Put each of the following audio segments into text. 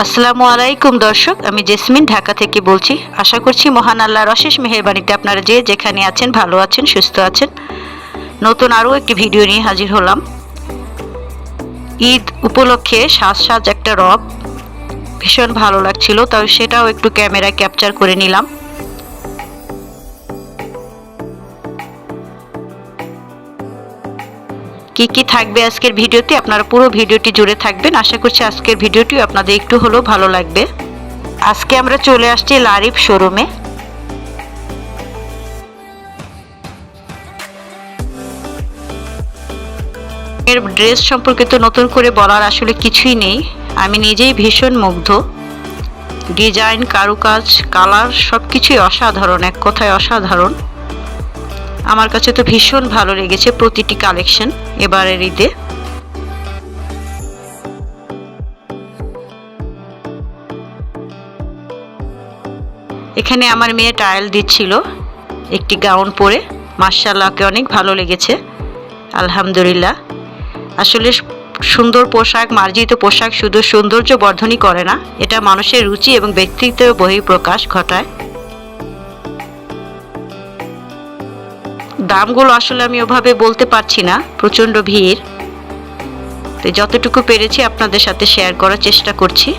আসসালামু আলাইকুম দর্শক, আমি জেসমিন ঢাকা থেকে বলছি। আশা করছি মহান আল্লাহর অশেষ মেহেরবানিতে আপনারা যে যেখানে আছেন ভালো আছেন, সুস্থ আছেন। নতুন আরও একটি ভিডিও নিয়ে হাজির হলাম। ঈদ উপলক্ষে সাজ একটা রব ভীষণ ভালো লাগছিল, তাই সেটাও একটু ক্যামেরায় ক্যাপচার করে নিলাম। কি কি থাকবে আজকের ভিডিওতে, আপনারা পুরো ভিডিওটি জুড়ে থাকবেন। আশা করছি আজকের ভিডিওটি আপনাদের একটু হলেও ভালো লাগবে। আজকে আমরা চলে আসছি লারিফ শোরুমে। এর ড্রেস সম্পর্কে তো নতুন করে বলার আসলে কিছুই নেই। আমি নিজেই ভীষণ মুগ্ধ। ডিজাইন, কারুকাজ, কালার সব কিছুই অসাধারণ, এক কথায় অসাধারণ। আমার কাছে তো ভীষণ ভালো লেগেছে প্রতিটি কালেকশন এবারের ঈদে। এখানে আমার মেয়ে ট্রায়াল দিচ্ছিল একটি গাউন পরে। মাশাআল্লাহ, অনেক ভালো লেগেছে, আলহামদুলিল্লাহ। আসলে সুন্দর পোশাক, মার্জিত পোশাক শুধু সৌন্দর্য বর্ধনই করে না, এটা মানুষের রুচি এবং ব্যক্তিত্বের বহিঃপ্রকাশ ঘটায়। দামগুলো আসলে আমি ওভাবে বলতে পারছি না, প্রচণ্ড ভিড়। তো যতটুকু পেরেছি আপনাদের সাথে শেয়ার করার চেষ্টা করছি।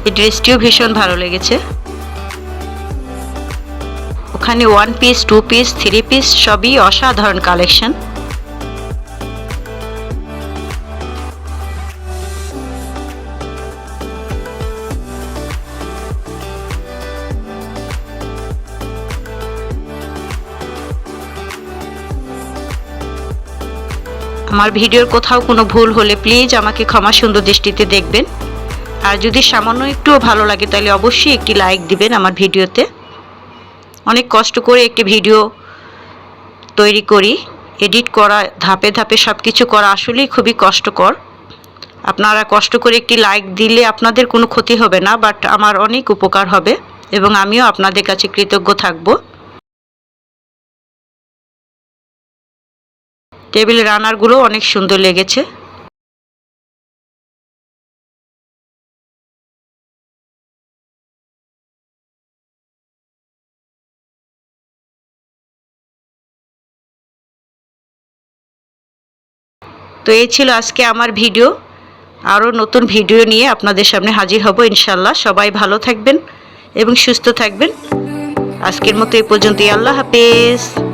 এই ড্রেসটিও ভীষণ ভালো লেগেছে। ওখানে 1 পিস, 2 পিস, 3 পিস সবই অসাধারণ কালেকশন। আমার ভিডিওর কোথাও কোনো ভুল হলে প্লিজ আমাকে ক্ষমা সুন্দর দৃষ্টিতে দেখবেন। আর যদি সামান্য একটুও ভালো লাগে তাহলে অবশ্যই একটি লাইক দিবেন আমার ভিডিওতে। অনেক কষ্ট করে একটি ভিডিও তৈরি করি, এডিট করা, ধাপে ধাপে সব কিছু করা আসলেই খুবই কষ্টকর। আপনারা কষ্ট করে একটি লাইক দিলে আপনাদের কোনো ক্ষতি হবে না, বাট আমার অনেক উপকার হবে এবং আমিও আপনাদের কাছে কৃতজ্ঞ থাকব। টেবিল রানারগুলো অনেক সুন্দর লেগেছে। তো এই ছিল আজকে আমার ভিডিও। আরও নতুন ভিডিও নিয়ে আপনাদের সামনে হাজির হব ইনশাল্লাহ। সবাই ভালো থাকবেন এবং সুস্থ থাকবেন। আজকের মতো এই পর্যন্তই। আল্লাহ হাফেজ।